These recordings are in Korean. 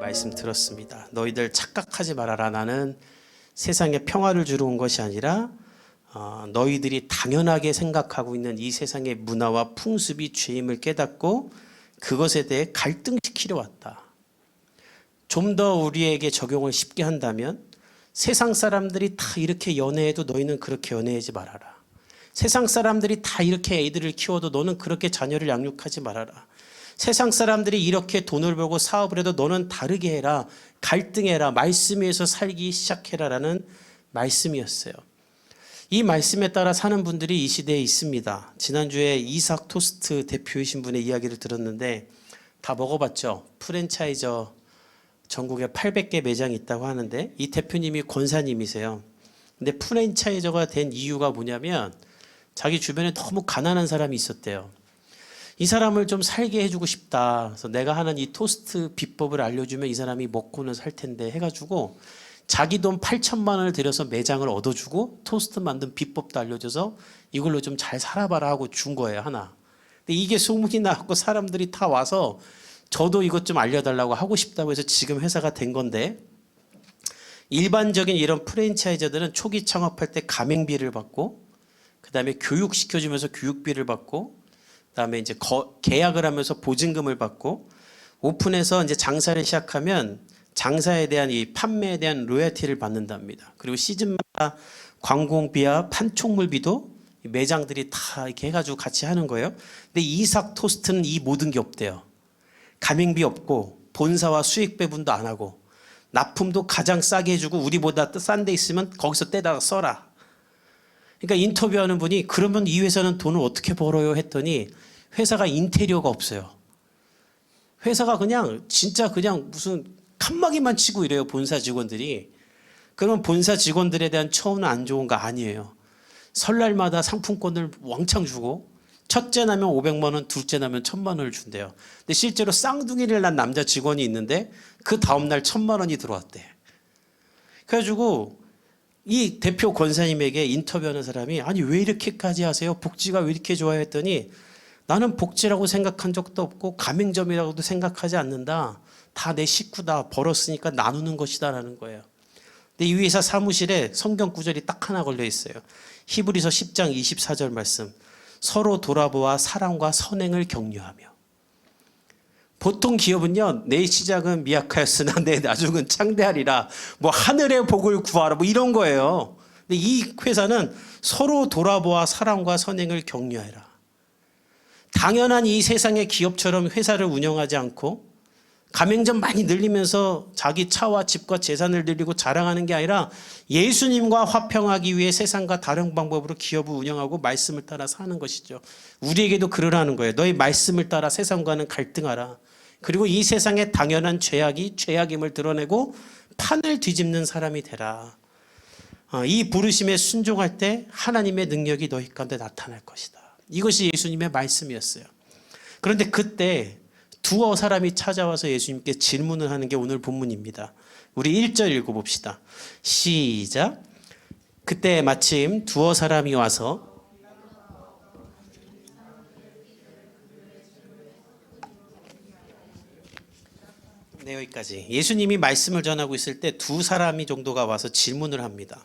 말씀 들었습니다. 너희들 착각하지 말아라. 나는 세상에 평화를 주러 온 것이 아니라 너희들이 당연하게 생각하고 있는 이 세상의 문화와 풍습이 죄임을 깨닫고 그것에 대해 갈등시키려 왔다. 좀 더 우리에게 적용을 쉽게 한다면 세상 사람들이 다 이렇게 연애해도 너희는 그렇게 연애하지 말아라. 세상 사람들이 다 이렇게 애들을 키워도 너는 그렇게 자녀를 양육하지 말아라. 세상 사람들이 이렇게 돈을 벌고 사업을 해도 너는 다르게 해라. 갈등해라. 말씀 위에서 살기 시작해라라는 말씀이었어요. 이 말씀에 따라 사는 분들이 이 시대에 있습니다. 지난주에 이삭 토스트 대표이신 분의 이야기를 들었는데 다 먹어봤죠. 프랜차이저 전국에 800개 매장이 있다고 하는데 이 대표님이 권사님이세요. 근데 프랜차이저가 된 이유가 뭐냐면 자기 주변에 너무 가난한 사람이 있었대요. 이 사람을 좀 살게 해주고 싶다. 그래서 내가 하는 이 토스트 비법을 알려주면 이 사람이 먹고는 살 텐데 해가지고 자기 돈 8천만 원을 들여서 매장을 얻어주고 토스트 만든 비법도 알려줘서 이걸로 좀 잘 살아봐라 하고 준 거예요, 하나. 근데 이게 소문이 나고 사람들이 다 와서 저도 이것 좀 알려달라고 하고 싶다고 해서 지금 회사가 된 건데, 일반적인 이런 프랜차이저들은 초기 창업할 때 가맹비를 받고 그다음에 교육시켜주면서 교육비를 받고 그다음에 이제 계약을 하면서 보증금을 받고 오픈해서 이제 장사를 시작하면 장사에 대한 이 판매에 대한 로열티를 받는답니다. 그리고 시즌마다 광고비와 판촉물비도 매장들이 다 이렇게 해가지고 같이 하는 거예요. 근데 이삭 토스트는 이 모든 게 없대요. 가맹비 없고 본사와 수익 배분도 안 하고 납품도 가장 싸게 해주고 우리보다 싼 데 있으면 거기서 떼다가 써라. 그러니까 인터뷰하는 분이 그러면 이 회사는 돈을 어떻게 벌어요 했더니 회사가 인테리어가 없어요. 회사가 그냥 진짜 그냥 무슨 칸막이만 치고 이래요. 본사 직원들이. 그러면 본사 직원들에 대한 처우는 안 좋은 거 아니에요. 설날마다 상품권을 왕창 주고 첫째 나면 500만 원, 둘째 나면 1000만 원을 준대요. 근데 실제로 쌍둥이를 낳은 남자 직원이 있는데 그 다음날 1000만 원이 들어왔대. 그래가지고 이 대표 권사님에게 인터뷰하는 사람이 아니 왜 이렇게까지 하세요? 복지가 왜 이렇게 좋아요? 했더니 나는 복지라고 생각한 적도 없고 가맹점이라고도 생각하지 않는다. 다 내 식구다. 벌었으니까 나누는 것이다 라는 거예요. 근데 이 회사 사무실에 성경 구절이 딱 하나 걸려 있어요. 히브리서 10장 24절 말씀. 서로 돌아보아 사랑과 선행을 격려하며. 보통 기업은요, 내 시작은 미약하였으나 내 나중은 창대하리라. 뭐 하늘의 복을 구하라. 뭐 이런 거예요. 근데 이 회사는 서로 돌아보아 사랑과 선행을 격려해라. 당연한 이 세상의 기업처럼 회사를 운영하지 않고 가맹점 많이 늘리면서 자기 차와 집과 재산을 늘리고 자랑하는 게 아니라 예수님과 화평하기 위해 세상과 다른 방법으로 기업을 운영하고 말씀을 따라 사는 것이죠. 우리에게도 그러라는 거예요. 너희 말씀을 따라 세상과는 갈등하라. 그리고 이 세상의 당연한 죄악이 죄악임을 드러내고 판을 뒤집는 사람이 되라. 이 부르심에 순종할 때 하나님의 능력이 너희 가운데 나타날 것이다. 이것이 예수님의 말씀이었어요. 그런데 그때 두어 사람이 찾아와서 예수님께 질문을 하는 게 오늘 본문입니다. 우리 1절 읽어봅시다. 시작. 그때 마침 두어 사람이 와서 네, 여기까지. 예수님이 말씀을 전하고 있을 때 두 사람이 정도가 와서 질문을 합니다.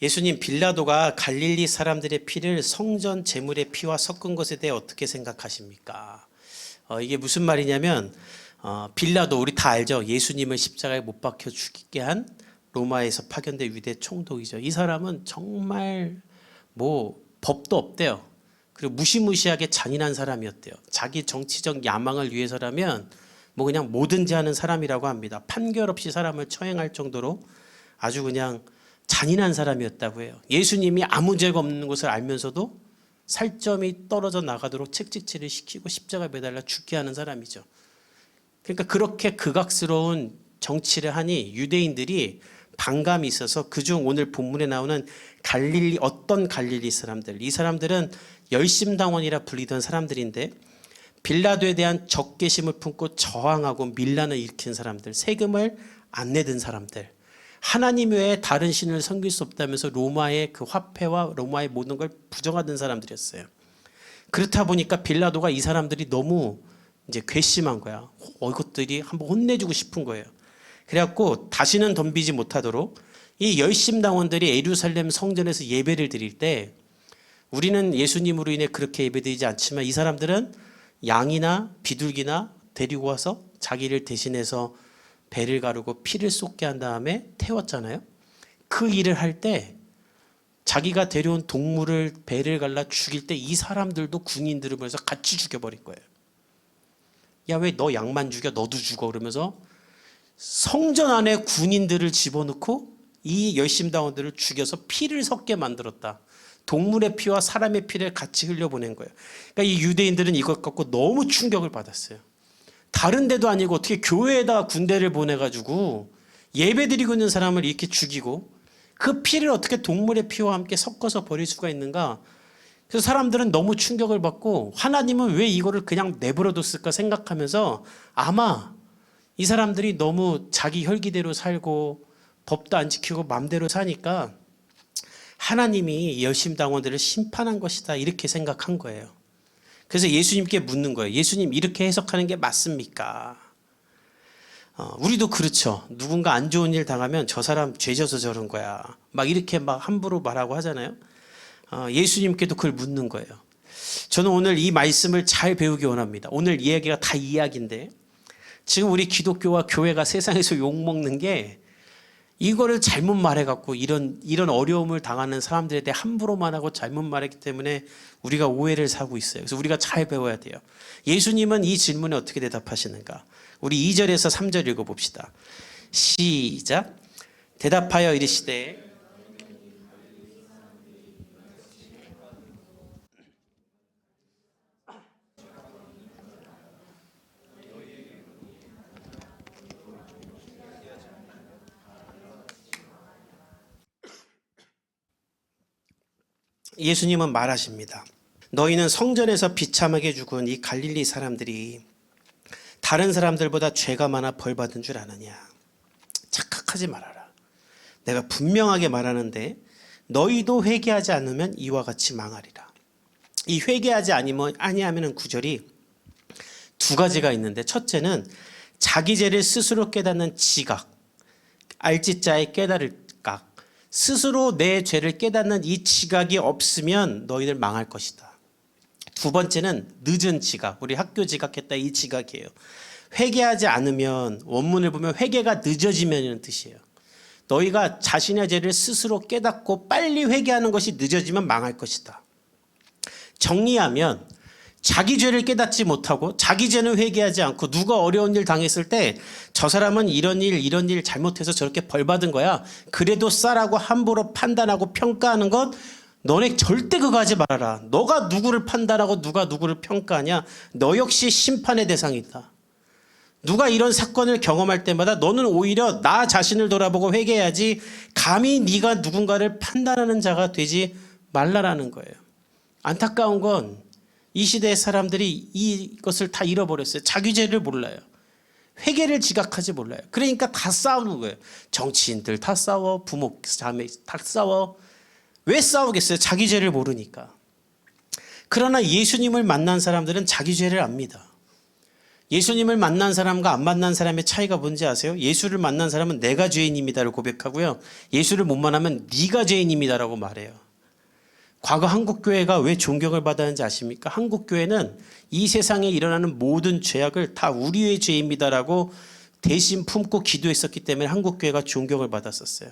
예수님, 빌라도가 갈릴리 사람들의 피를 성전 제물의 피와 섞은 것에 대해 어떻게 생각하십니까? 이게 무슨 말이냐면 빌라도 우리 다 알죠. 예수님을 십자가에 못 박혀 죽이게 한 로마에서 파견된 위대 총독이죠. 이 사람은 정말 뭐 법도 없대요. 그리고 무시무시하게 잔인한 사람이었대요. 자기 정치적 야망을 위해서라면 뭐 그냥 뭐든지 하는 사람이라고 합니다. 판결 없이 사람을 처형할 정도로 아주 그냥 잔인한 사람이었다고 해요. 예수님이 아무 죄가 없는 것을 알면서도 살점이 떨어져 나가도록 책찍질을 시키고 십자가에 매달려 죽게 하는 사람이죠. 그러니까 그렇게 극악스러운 정치를 하니 유대인들이 반감이 있어서 그중 오늘 본문에 나오는 갈릴리 어떤 갈릴리 사람들, 이 사람들은 열심당원이라 불리던 사람들인데 빌라도에 대한 적개심을 품고 저항하고 밀란을 일으킨 사람들, 세금을 안 내던 사람들, 하나님 외에 다른 신을 섬길 수 없다면서 로마의 그 화폐와 로마의 모든 걸 부정하던 사람들이었어요. 그렇다 보니까 빌라도가 이 사람들이 너무 이제 괘씸한 거야. 이것들이 한번 혼내주고 싶은 거예요. 그래갖고 다시는 덤비지 못하도록 이 열심당원들이 예루살렘 성전에서 예배를 드릴 때 우리는 예수님으로 인해 그렇게 예배드리지 않지만 이 사람들은 양이나 비둘기나 데리고 와서 자기를 대신해서 배를 가르고 피를 쏟게 한 다음에 태웠잖아요. 그 일을 할 때 자기가 데려온 동물을 배를 갈라 죽일 때 이 사람들도 군인들을 보내서 같이 죽여버린 거예요. 야, 왜 너 양만 죽여? 너도 죽어. 그러면서 성전 안에 군인들을 집어넣고 이 열심당원들을 죽여서 피를 섞게 만들었다. 동물의 피와 사람의 피를 같이 흘려보낸 거예요. 그러니까 이 유대인들은 이것 갖고 너무 충격을 받았어요. 다른 데도 아니고 어떻게 교회에다 군대를 보내가지고 예배드리고 있는 사람을 이렇게 죽이고 그 피를 어떻게 동물의 피와 함께 섞어서 버릴 수가 있는가. 그래서 사람들은 너무 충격을 받고 하나님은 왜 이거를 그냥 내버려뒀을까 생각하면서 아마 이 사람들이 너무 자기 혈기대로 살고 법도 안 지키고 맘대로 사니까 하나님이 열심당원들을 심판한 것이다 이렇게 생각한 거예요. 그래서 예수님께 묻는 거예요. 예수님, 이렇게 해석하는 게 맞습니까? 우리도 그렇죠. 누군가 안 좋은 일 당하면 저 사람 죄져서 저런 거야 막 이렇게 막 함부로 말하고 하잖아요. 예수님께도 그걸 묻는 거예요. 저는 오늘 이 말씀을 잘 배우기 원합니다. 오늘 이야기가 다 이야기인데 지금 우리 기독교와 교회가 세상에서 욕먹는 게 이거를 잘못 말해갖고 이런 어려움을 당하는 사람들에 대해 함부로만 하고 잘못 말했기 때문에 우리가 오해를 사고 있어요. 그래서 우리가 잘 배워야 돼요. 예수님은 이 질문에 어떻게 대답하시는가? 우리 2절에서 3절 읽어봅시다. 시작. 대답하여 이르시되 예수님은 말하십니다. 너희는 성전에서 비참하게 죽은 이 갈릴리 사람들이 다른 사람들보다 죄가 많아 벌 받은 줄 아느냐. 착각하지 말아라. 내가 분명하게 말하는데 너희도 회개하지 않으면 이와 같이 망하리라. 이 회개하지 아니하면 구절이 두 가지가 있는데 첫째는 자기 죄를 스스로 깨닫는 지각, 알지자의 깨달을 각. 스스로 내 죄를 깨닫는 이 지각이 없으면 너희들 망할 것이다. 두 번째는 늦은 지각, 우리 학교 지각했다 이 지각이에요. 회개하지 않으면 원문을 보면 회개가 늦어지면이라는 뜻이에요. 너희가 자신의 죄를 스스로 깨닫고 빨리 회개하는 것이 늦어지면 망할 것이다. 정리하면 자기 죄를 깨닫지 못하고 자기 죄는 회개하지 않고 누가 어려운 일 당했을 때 저 사람은 이런 일 잘못해서 저렇게 벌 받은 거야. 그래도 싸라고 함부로 판단하고 평가하는 것 너네 절대 그거 하지 말아라. 너가 누구를 판단하고 누가 누구를 평가하냐. 너 역시 심판의 대상이다. 누가 이런 사건을 경험할 때마다 너는 오히려 나 자신을 돌아보고 회개해야지 감히 네가 누군가를 판단하는 자가 되지 말라라는 거예요. 안타까운 건 이 시대의 사람들이 이것을 다 잃어버렸어요. 자기 죄를 몰라요. 회개를 지각하지 몰라요. 그러니까 다 싸우는 거예요. 정치인들 다 싸워, 부모 자매 다 싸워. 왜 싸우겠어요? 자기 죄를 모르니까. 그러나 예수님을 만난 사람들은 자기 죄를 압니다. 예수님을 만난 사람과 안 만난 사람의 차이가 뭔지 아세요? 예수를 만난 사람은 내가 죄인입니다를 고백하고요. 예수를 못 만나면 네가 죄인입니다라고 말해요. 과거 한국교회가 왜 존경을 받았는지 아십니까? 한국교회는 이 세상에 일어나는 모든 죄악을 다 우리의 죄입니다라고 대신 품고 기도했었기 때문에 한국교회가 존경을 받았었어요.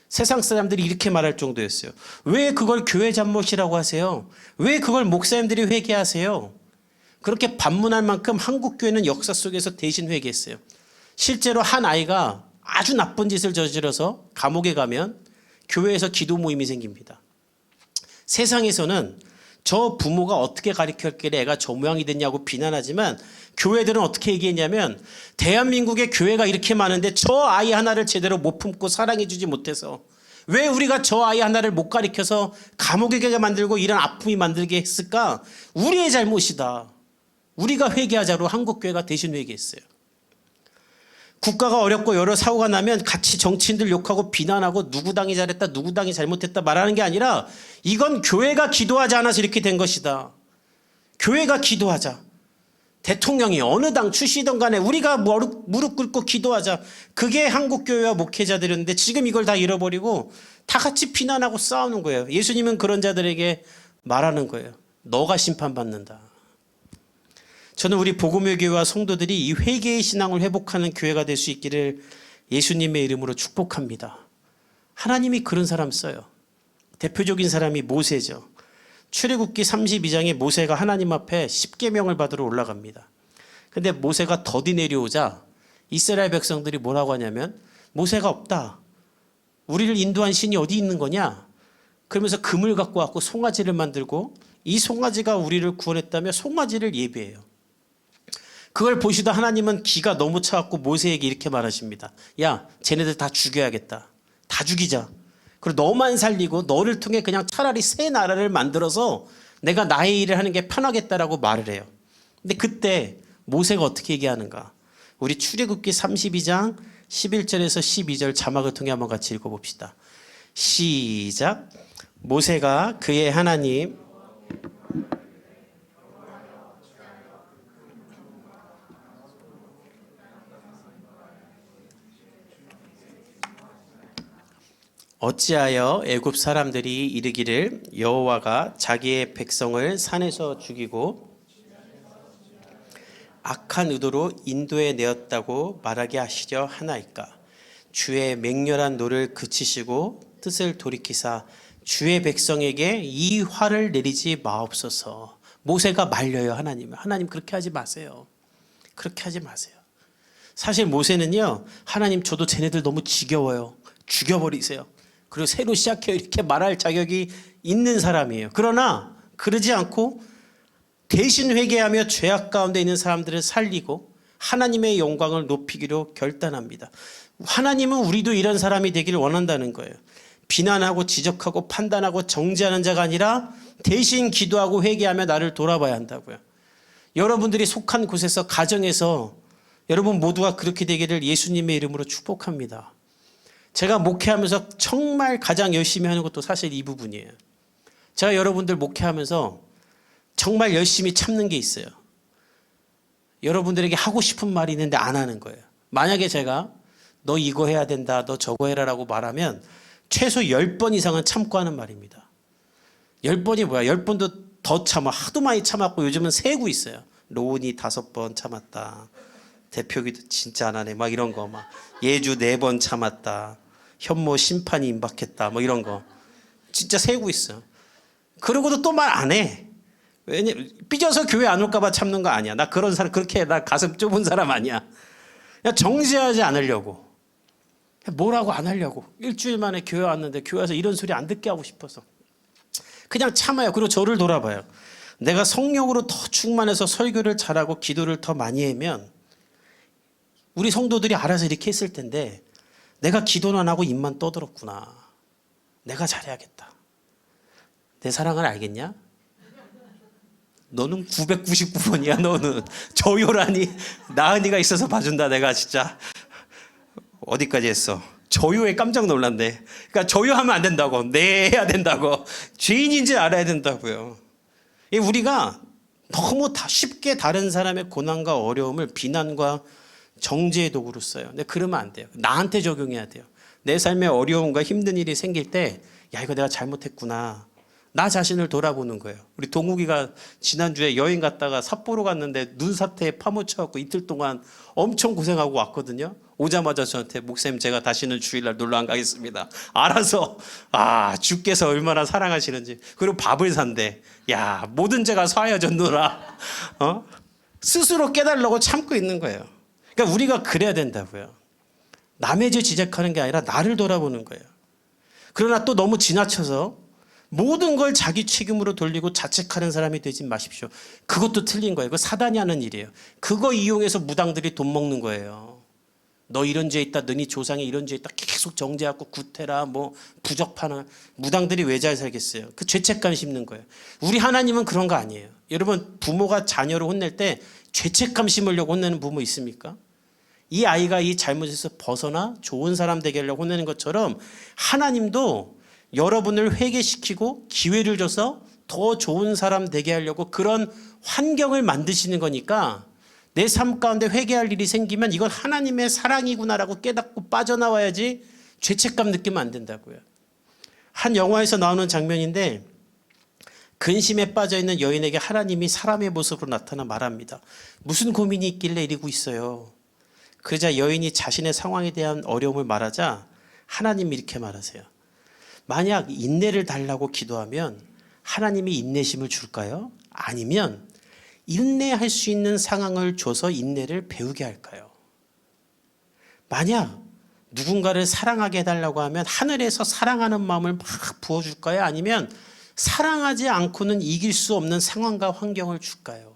세상 사람들이 이렇게 말할 정도였어요. 왜 그걸 교회 잘못이라고 하세요? 왜 그걸 목사님들이 회개하세요? 그렇게 반문할 만큼 한국교회는 역사 속에서 대신 회개했어요. 실제로 한 아이가 아주 나쁜 짓을 저질러서 감옥에 가면 교회에서 기도 모임이 생깁니다. 세상에서는 저 부모가 어떻게 가르쳤길래 애가 저 모양이 됐냐고 비난하지만 교회들은 어떻게 얘기했냐면 대한민국의 교회가 이렇게 많은데 저 아이 하나를 제대로 못 품고 사랑해주지 못해서 왜 우리가 저 아이 하나를 못 가르쳐서 감옥에 가게 만들고 이런 아픔이 만들게 했을까? 우리의 잘못이다. 우리가 회개하자로 한국교회가 대신 회개했어요. 국가가 어렵고 여러 사고가 나면 같이 정치인들 욕하고 비난하고 누구 당이 잘했다 누구 당이 잘못했다 말하는 게 아니라 이건 교회가 기도하지 않아서 이렇게 된 것이다. 교회가 기도하자. 대통령이 어느 당 출시든 간에 우리가 무릎 꿇고 기도하자. 그게 한국교회와 목회자들이었는데 지금 이걸 다 잃어버리고 다 같이 비난하고 싸우는 거예요. 예수님은 그런 자들에게 말하는 거예요. 너가 심판받는다. 저는 우리 복음의 교회와 성도들이 이 회개의 신앙을 회복하는 교회가 될 수 있기를 예수님의 이름으로 축복합니다. 하나님이 그런 사람 써요. 대표적인 사람이 모세죠. 출애굽기 32장에 모세가 하나님 앞에 십계명을 받으러 올라갑니다. 근데 모세가 더디 내려오자 이스라엘 백성들이 뭐라고 하냐면 모세가 없다. 우리를 인도한 신이 어디 있는 거냐? 그러면서 금을 갖고 왔고 송아지를 만들고 이 송아지가 우리를 구원했다며 송아지를 예배해요. 그걸 보시다 하나님은 기가 너무 차갖고 모세에게 이렇게 말하십니다. 야, 쟤네들 다 죽여야겠다. 다 죽이자. 그리고 너만 살리고 너를 통해 그냥 차라리 새 나라를 만들어서 내가 나의 일을 하는 게 편하겠다라고 말을 해요. 근데 그때 모세가 어떻게 얘기하는가? 우리 출애굽기 32장 11절에서 12절 자막을 통해 한번 같이 읽어봅시다. 시작. 모세가 그의 하나님 어찌하여 애굽 사람들이 이르기를 여호와가 자기의 백성을 산에서 죽이고 악한 의도로 인도해 내었다고 말하게 하시려 하나이까. 주의 맹렬한 노를 그치시고 뜻을 돌이키사 주의 백성에게 이 화를 내리지 마옵소서. 모세가 말려요. 하나님 그렇게 하지 마세요. 그렇게 하지 마세요. 사실 모세는요, 하나님 저도 쟤네들 너무 지겨워요. 죽여버리세요. 그리고 새로 시작해요. 이렇게 말할 자격이 있는 사람이에요. 그러나 그러지 않고 대신 회개하며 죄악 가운데 있는 사람들을 살리고 하나님의 영광을 높이기로 결단합니다. 하나님은 우리도 이런 사람이 되기를 원한다는 거예요. 비난하고 지적하고 판단하고 정죄하는 자가 아니라 대신 기도하고 회개하며 나를 돌아봐야 한다고요. 여러분들이 속한 곳에서 가정에서 여러분 모두가 그렇게 되기를 예수님의 이름으로 축복합니다. 제가 목회하면서 정말 가장 열심히 하는 것도 사실 이 부분이에요. 제가 여러분들 목회하면서 정말 열심히 참는 게 있어요. 여러분들에게 하고 싶은 말이 있는데 안 하는 거예요. 만약에 제가 너 이거 해야 된다, 너 저거 해라라고 말하면 최소 10번 이상은 참고 하는 말입니다. 10번이 뭐야? 10번도 더 참아. 하도 많이 참았고 요즘은 세고 있어요. 로운이 5번 참았다. 대표기도 진짜 안 하네. 막 이런 거 막. 예주 4번 참았다. 현모 심판이 임박했다. 뭐 이런 거. 진짜 세고 있어. 그러고도 또 말 안 해. 왜냐, 삐져서 교회 안 올까봐 참는 거 아니야. 나 그런 사람, 그렇게 나 가슴 좁은 사람 아니야. 그냥 정죄하지 않으려고. 뭐라고 안 하려고. 일주일 만에 교회 왔는데 교회 와서 이런 소리 안 듣게 하고 싶어서. 그냥 참아요. 그리고 저를 돌아봐요. 내가 성령으로 더 충만해서 설교를 잘하고 기도를 더 많이 하면 우리 성도들이 알아서 이렇게 했을 텐데 내가 기도는 안 하고 입만 떠들었구나. 내가 잘해야겠다. 내 사랑을 알겠냐? 너는 999번이야. 너는 저요라니. 나은이가 있어서 봐준다. 내가 진짜 어디까지 했어? 저요에 깜짝 놀란대. 그러니까 저요하면 안 된다고. 네 해야 된다고. 죄인인지 알아야 된다고요. 우리가 너무 쉽게 다른 사람의 고난과 어려움을 비난과 정죄의 도구로 써요. 근데 그러면 안 돼요. 나한테 적용해야 돼요. 내 삶에 어려움과 힘든 일이 생길 때, 야, 이거 내가 잘못했구나. 나 자신을 돌아보는 거예요. 우리 동욱이가 지난주에 여행 갔다가 삿포로 갔는데 눈사태에 파묻혀갖고 이틀 동안 엄청 고생하고 왔거든요. 오자마자 저한테 목사님 제가 다시는 주일날 놀러 안 가겠습니다. 알아서 주께서 얼마나 사랑하시는지. 그리고 밥을 산대. 야, 모든 죄가 사하여졌노라. 스스로 깨달으려고 참고 있는 거예요. 그러니까 우리가 그래야 된다고요. 남의 죄 지적하는 게 아니라 나를 돌아보는 거예요. 그러나 또 너무 지나쳐서 모든 걸 자기 책임으로 돌리고 자책하는 사람이 되지 마십시오. 그것도 틀린 거예요. 그거 사단이 하는 일이에요. 그거 이용해서 무당들이 돈 먹는 거예요. 너 이런 죄 있다. 너니 조상이 이런 죄 있다. 계속 정죄하고 구태라 뭐 부적파나. 무당들이 왜 잘 살겠어요? 그 죄책감 심는 거예요. 우리 하나님은 그런 거 아니에요. 여러분 부모가 자녀를 혼낼 때 죄책감 심으려고 혼내는 부모 있습니까? 이 아이가 이 잘못에서 벗어나 좋은 사람 되게 하려고 혼내는 것처럼 하나님도 여러분을 회개시키고 기회를 줘서 더 좋은 사람 되게 하려고 그런 환경을 만드시는 거니까 내 삶 가운데 회개할 일이 생기면 이건 하나님의 사랑이구나라고 깨닫고 빠져나와야지 죄책감 느끼면 안 된다고요. 한 영화에서 나오는 장면인데 근심에 빠져있는 여인에게 하나님이 사람의 모습으로 나타나 말합니다. 무슨 고민이 있길래 이러고 있어요. 그러자 여인이 자신의 상황에 대한 어려움을 말하자 하나님이 이렇게 말하세요. 만약 인내를 달라고 기도하면 하나님이 인내심을 줄까요? 아니면 인내할 수 있는 상황을 줘서 인내를 배우게 할까요? 만약 누군가를 사랑하게 해달라고 하면 하늘에서 사랑하는 마음을 막 부어줄까요? 아니면 사랑하지 않고는 이길 수 없는 상황과 환경을 줄까요?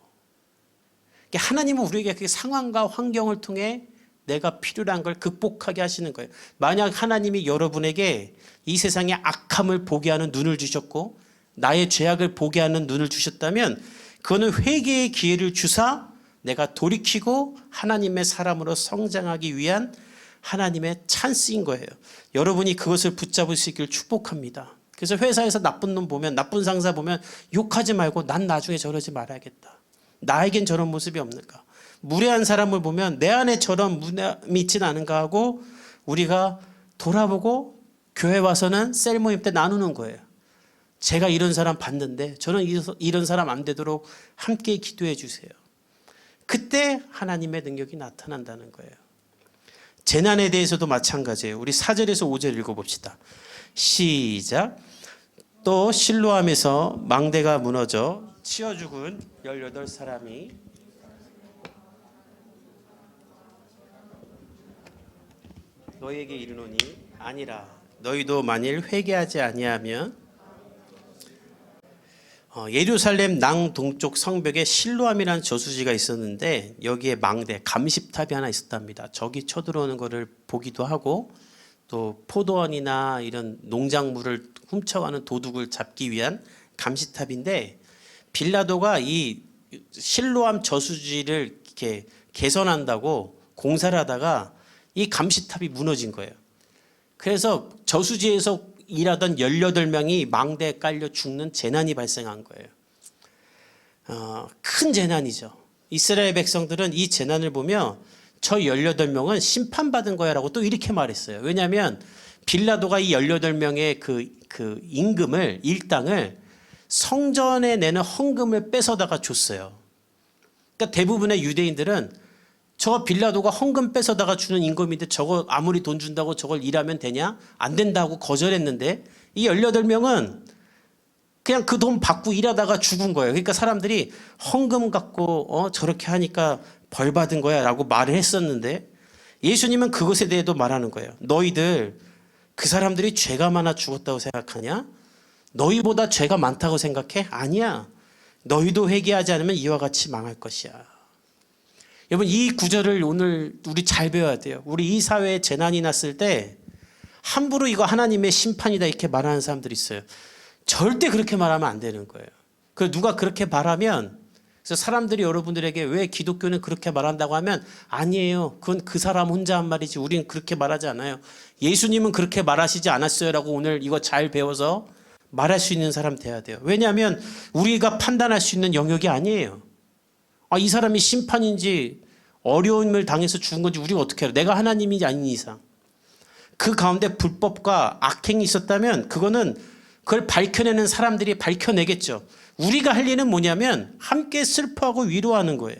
하나님은 우리에게 그 상황과 환경을 통해 내가 필요한 걸 극복하게 하시는 거예요. 만약 하나님이 여러분에게 이 세상의 악함을 보게 하는 눈을 주셨고 나의 죄악을 보게 하는 눈을 주셨다면 그거는 회개의 기회를 주사 내가 돌이키고 하나님의 사람으로 성장하기 위한 하나님의 찬스인 거예요. 여러분이 그것을 붙잡을 수 있기를 축복합니다. 그래서 회사에서 나쁜 놈 보면, 나쁜 상사 보면 욕하지 말고 난 나중에 저러지 말아야겠다. 나에겐 저런 모습이 없는가. 무례한 사람을 보면 내 안에 저런 무례함이 있지는 않은가 하고 우리가 돌아보고 교회 와서는 셀 모임 때 나누는 거예요. 제가 이런 사람 봤는데 저는 이런 사람 안 되도록 함께 기도해 주세요. 그때 하나님의 능력이 나타난다는 거예요. 재난에 대해서도 마찬가지예요. 우리 4절에서 5절 읽어봅시다. 시작. 또 실로암에서 망대가 무너져 치어 죽은 18사람이 너희에게 이르노니 아니라 너희도 만일 회개하지 아니하면 예루살렘 남동쪽 성벽에 실로암이라는 저수지가 있었는데 여기에 망대 감십탑이 하나 있었답니다. 적이 쳐들어오는 것을 보기도 하고 또 포도원이나 이런 농작물을 훔쳐가는 도둑을 잡기 위한 감시탑인데 빌라도가 이 실로암 저수지를 이렇게 개선한다고 공사를 하다가 이 감시탑이 무너진 거예요. 그래서 저수지에서 일하던 18명이 망대에 깔려 죽는 재난이 발생한 거예요. 큰 재난이죠. 이스라엘 백성들은 이 재난을 보며 저 18명은 심판받은 거야 라고 또 이렇게 말했어요. 왜냐하면 빌라도가 이 18명의 그 임금을, 일당을 성전에 내는 헌금을 뺏어다가 줬어요. 그러니까 대부분의 유대인들은 저 빌라도가 헌금 뺏어다가 주는 임금인데 저거 아무리 돈 준다고 저걸 일하면 되냐? 안 된다고 거절했는데 이 18명은 그냥 그 돈 받고 일하다가 죽은 거예요. 그러니까 사람들이 헌금 갖고 저렇게 하니까 벌 받은 거야 라고 말을 했었는데 예수님은 그것에 대해도 말하는 거예요. 너희들 그 사람들이 죄가 많아 죽었다고 생각하냐? 너희보다 죄가 많다고 생각해? 아니야. 너희도 회개하지 않으면 이와 같이 망할 것이야. 여러분 이 구절을 오늘 우리 잘 배워야 돼요. 우리 이 사회에 재난이 났을 때 함부로 이거 하나님의 심판이다 이렇게 말하는 사람들이 있어요. 절대 그렇게 말하면 안 되는 거예요. 그 누가 그렇게 말하면 그래서 사람들이 여러분들에게 왜 기독교는 그렇게 말한다고 하면 아니에요. 그건 그 사람 혼자 한 말이지 우리는 그렇게 말하지 않아요. 예수님은 그렇게 말하시지 않았어요 라고 오늘 이거 잘 배워서 말할 수 있는 사람 돼야 돼요. 왜냐하면 우리가 판단할 수 있는 영역이 아니에요. 이 사람이 심판인지 어려움을 당해서 죽은 건지 우리가 어떻게 알아요? 내가 하나님이 아닌 이상. 그 가운데 불법과 악행이 있었다면 그거는 그걸 밝혀내는 사람들이 밝혀내겠죠. 우리가 할 일은 뭐냐면 함께 슬퍼하고 위로하는 거예요.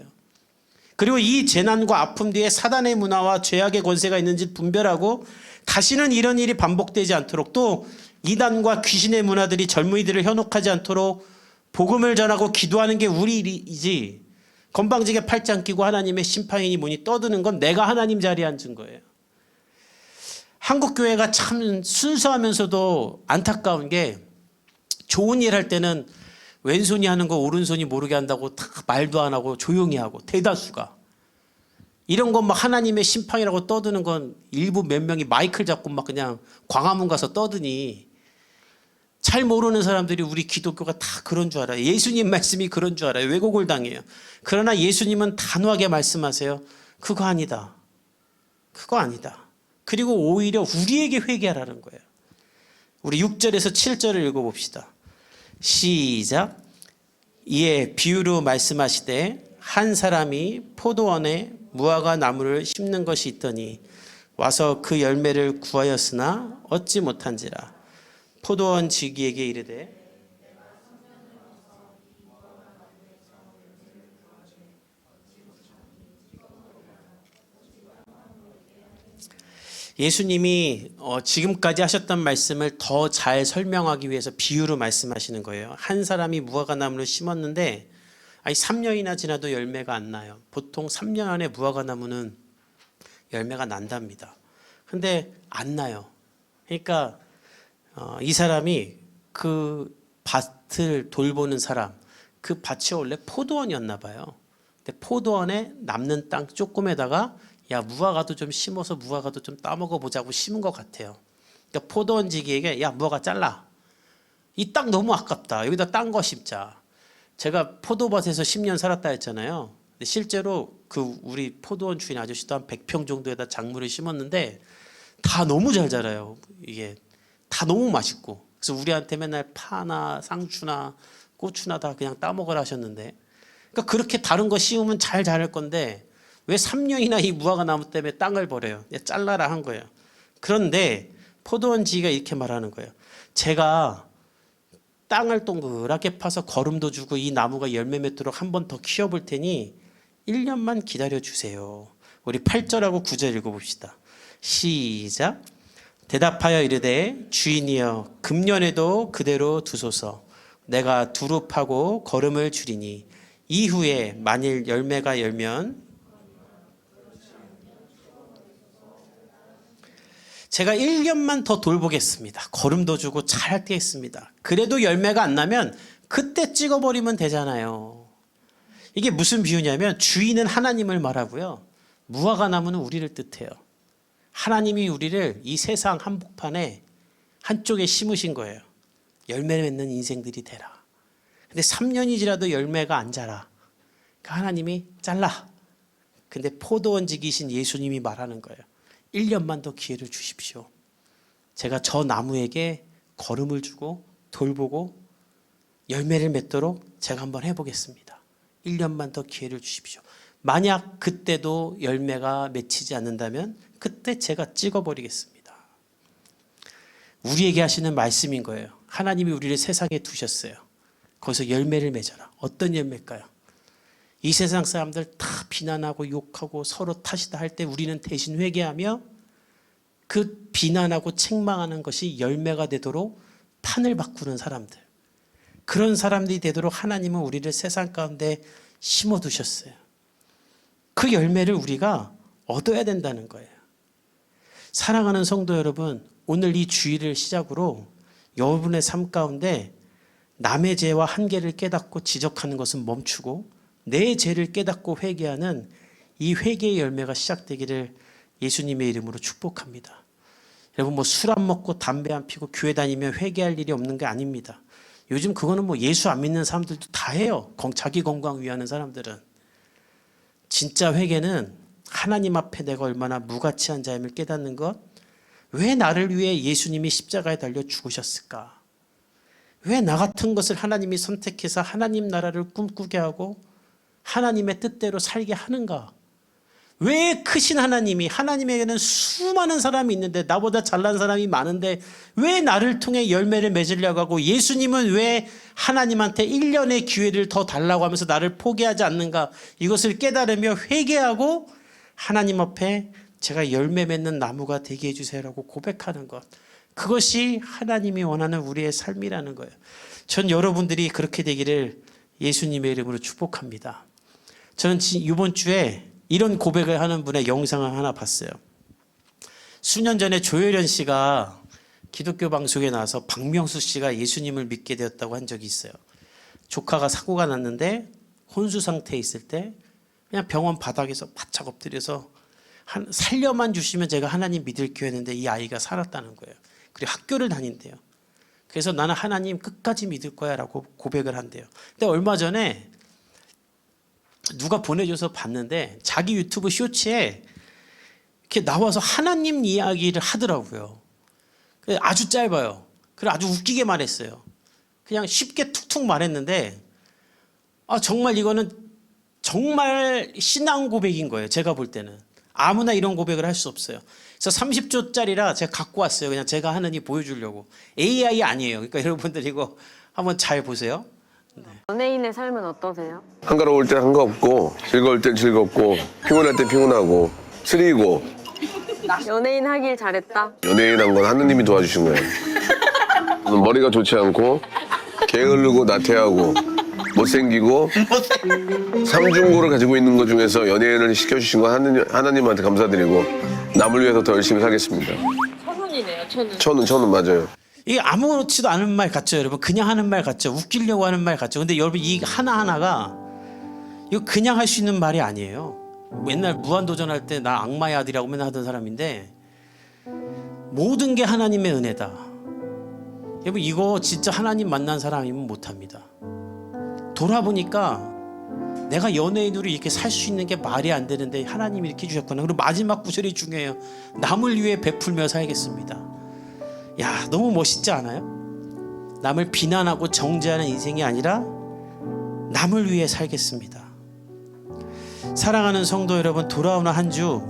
그리고 이 재난과 아픔 뒤에 사단의 문화와 죄악의 권세가 있는지 분별하고 다시는 이런 일이 반복되지 않도록 또 이단과 귀신의 문화들이 젊은이들을 현혹하지 않도록 복음을 전하고 기도하는 게 우리 일이지 건방지게 팔짱 끼고 하나님의 심판이니 뭐니 떠드는 건 내가 하나님 자리에 앉은 거예요. 한국교회가 참 순수하면서도 안타까운 게 좋은 일 할 때는 왼손이 하는 거 오른손이 모르게 한다고 다 말도 안 하고 조용히 하고 대다수가 이런 건 막 하나님의 심판이라고 떠드는 건 일부 몇 명이 마이크를 잡고 막 그냥 광화문 가서 떠드니 잘 모르는 사람들이 우리 기독교가 다 그런 줄 알아요. 예수님 말씀이 그런 줄 알아요. 왜곡을 당해요. 그러나 예수님은 단호하게 말씀하세요. 그거 아니다. 그거 아니다. 그리고 오히려 우리에게 회개하라는 거예요. 우리 6절에서 7절을 읽어봅시다. 시작. 이에 비유로 말씀하시되 한 사람이 포도원에 무화과 나무를 심는 것이 있더니 와서 그 열매를 구하였으나 얻지 못한지라. 포도원 지기에게 이르되 예수님이 지금까지 하셨던 말씀을 더 잘 설명하기 위해서 비유로 말씀하시는 거예요. 한 사람이 무화과 나무를 심었는데 3년이나 지나도 열매가 안 나요. 보통 3년 안에 무화과 나무는 열매가 난답니다. 근데 안 나요. 그러니까 이 사람이 그 밭을 돌보는 사람, 그 밭이 원래 포도원이었나 봐요. 근데 포도원에 남는 땅 조금에다가 야, 무화과도 좀 심어서 무화과도 좀 따먹어 보자고 심은 것 같아요. 그러니까 포도원 지기에게 야, 무화과 잘라. 이 땅 너무 아깝다. 여기다 딴 거 심자. 제가 포도밭에서 10년 살았다 했잖아요. 근데 실제로 그 우리 포도원 주인 아저씨도 한 100평 정도에다 작물을 심었는데 다 너무 잘 자라요. 이게 다 너무 맛있고. 그래서 우리한테 맨날 파나 상추나 고추나 다 그냥 따먹으라 하셨는데, 그러니까 그렇게 다른 거 씌우면 잘 자랄 건데 왜 3년이나 이 무화과 나무 때문에 땅을 버려요? 잘라라 한 거예요. 그런데 포도원 지기가 이렇게 말하는 거예요. 제가 땅을 동그랗게 파서 거름도 주고 이 나무가 열매 맺도록 한 번 더 키워볼 테니 1년만 기다려 주세요. 우리 8절하고 9절 읽어봅시다. 시작. 대답하여 이르되 주인이여 금년에도 그대로 두소서. 내가 두루 파고 거름을 주리니 이후에 만일 열매가 열면 제가 1년만 더 돌보겠습니다. 거름도 주고 잘 하겠습니다. 그래도 열매가 안 나면 그때 찍어버리면 되잖아요. 이게 무슨 비유냐면 주인은 하나님을 말하고요. 무화과 나무는 우리를 뜻해요. 하나님이 우리를 이 세상 한복판에 한쪽에 심으신 거예요. 열매 맺는 인생들이 되라. 근데 3년이 지나도 열매가 안 자라. 그러니까 하나님이 잘라. 근데 포도원 지기신 예수님이 말하는 거예요. 1년만 더 기회를 주십시오. 제가 저 나무에게 거름을 주고 돌보고 열매를 맺도록 제가 한번 해보겠습니다. 1년만 더 기회를 주십시오. 만약 그때도 열매가 맺히지 않는다면 그때 제가 찍어버리겠습니다. 우리에게 하시는 말씀인 거예요. 하나님이 우리를 세상에 두셨어요. 거기서 열매를 맺어라. 어떤 열매일까요? 이 세상 사람들 다 비난하고 욕하고 서로 탓이다 할 때 우리는 대신 회개하며 그 비난하고 책망하는 것이 열매가 되도록 판을 바꾸는 사람들, 그런 사람들이 되도록 하나님은 우리를 세상 가운데 심어두셨어요. 그 열매를 우리가 얻어야 된다는 거예요. 사랑하는 성도 여러분, 오늘 이 주일을 시작으로 여러분의 삶 가운데 남의 죄와 한계를 깨닫고 지적하는 것은 멈추고 내 죄를 깨닫고 회개하는 이 회개의 열매가 시작되기를 예수님의 이름으로 축복합니다. 여러분 술 안 먹고 담배 안 피고 교회 다니면 회개할 일이 없는 게 아닙니다. 요즘 그거는 예수 안 믿는 사람들도 다 해요. 자기 건강 위하는 사람들은. 진짜 회개는 하나님 앞에 내가 얼마나 무가치한 자임을 깨닫는 것. 왜 나를 위해 예수님이 십자가에 달려 죽으셨을까? 왜 나 같은 것을 하나님이 선택해서 하나님 나라를 꿈꾸게 하고 하나님의 뜻대로 살게 하는가? 왜 크신 하나님이, 하나님에게는 수많은 사람이 있는데 나보다 잘난 사람이 많은데 왜 나를 통해 열매를 맺으려고 하고 예수님은 왜 하나님한테 1년의 기회를 더 달라고 하면서 나를 포기하지 않는가? 이것을 깨달으며 회개하고 하나님 앞에 제가 열매 맺는 나무가 되게 해주세요라고 고백하는 것, 그것이 하나님이 원하는 우리의 삶이라는 거예요. 전 여러분들이 그렇게 되기를 예수님의 이름으로 축복합니다. 저는 이번 주에 이런 고백을 하는 분의 영상을 하나 봤어요. 수년 전에 조혜련 씨가 기독교 방송에 나와서 박명수 씨가 예수님을 믿게 되었다고 한 적이 있어요. 조카가 사고가 났는데 혼수 상태에 있을 때 그냥 병원 바닥에서 바짝 엎드려서 살려만 주시면 제가 하나님 믿을게요 했는데 이 아이가 살았다는 거예요. 그리고 학교를 다닌대요. 그래서 나는 하나님 끝까지 믿을 거야 라고 고백을 한대요. 근데 얼마 전에 누가 보내줘서 봤는데 자기 유튜브 쇼츠에 이렇게 나와서 하나님 이야기를 하더라고요. 아주 짧아요. 그리고 아주 웃기게 말했어요. 그냥 쉽게 툭툭 말했는데 정말 이거는 정말 신앙 고백인 거예요. 제가 볼 때는 아무나 이런 고백을 할 수 없어요. 그래서 30조짜리라 제가 갖고 왔어요. 그냥 제가 하느니 보여주려고. AI 아니에요. 그러니까 여러분들 이거 한번 잘 보세요. 연예인의 삶은 어떠세요? 한가로울 땐 한가없고 즐거울 땐 즐겁고 피곤할 땐 피곤하고 쓰리고 연예인 하길 잘했다. 연예인한 건 하느님이 도와주신 거예요. 저는 머리가 좋지 않고 게으르고 나태하고 못생기고 삼중고를 가지고 있는 것 중에서 연예인을 시켜주신 건 하나님한테 감사드리고 남을 위해서 더 열심히 살겠습니다. 천운이네요, 천운. 저는 맞아요. 이게 아무렇지도 않은 말 같죠, 여러분? 그냥 하는 말 같죠? 웃기려고 하는 말 같죠? 근데 여러분 이 하나하나가 이거 그냥 할 수 있는 말이 아니에요. 맨날 무한도전할 때 나 악마의 아들이라고 맨날 하던 사람인데 모든 게 하나님의 은혜다. 여러분 이거 진짜 하나님 만난 사람이면 못합니다. 돌아보니까 내가 연예인으로 이렇게 살 수 있는 게 말이 안 되는데 하나님이 이렇게 주셨구나. 그리고 마지막 구절이 중요해요. 남을 위해 베풀며 살겠습니다. 야, 너무 멋있지 않아요? 남을 비난하고 정죄하는 인생이 아니라 남을 위해 살겠습니다. 사랑하는 성도 여러분, 돌아오는 한 주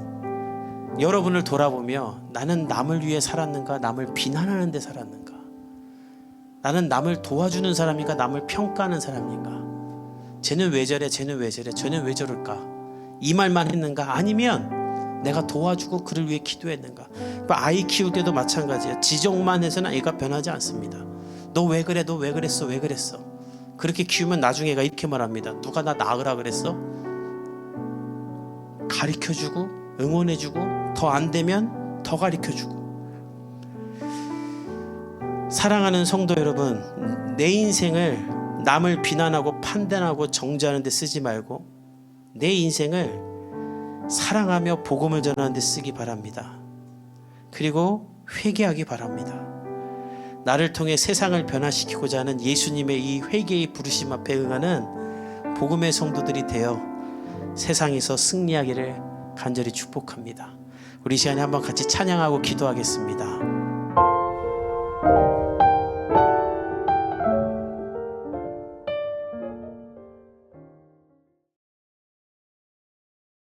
여러분을 돌아보며 나는 남을 위해 살았는가, 남을 비난하는 데 살았는가, 나는 남을 도와주는 사람인가, 남을 평가하는 사람인가, 쟤는 왜 저래, 쟤는 왜 저래, 쟤는 왜 저럴까, 이 말만 했는가, 아니면 내가 도와주고 그를 위해 기도했는가. 아이 키울 때도 마찬가지예요. 지적만 해서는 아이가 변하지 않습니다. 너 왜 그래, 너 왜 그랬어, 왜 그랬어. 그렇게 키우면 나중에 애가 이렇게 말합니다. 누가 나 낳으라 그랬어? 가르쳐주고 응원해주고 더 안 되면 더 가르쳐주고. 사랑하는 성도 여러분, 내 인생을 남을 비난하고 판단하고 정죄하는 데 쓰지 말고 내 인생을 사랑하며 복음을 전하는 데 쓰기 바랍니다. 그리고 회개하기 바랍니다. 나를 통해 세상을 변화시키고자 하는 예수님의 이 회개의 부르심 앞에 응하는 복음의 성도들이 되어 세상에서 승리하기를 간절히 축복합니다. 우리 시간에 한번 같이 찬양하고 기도하겠습니다.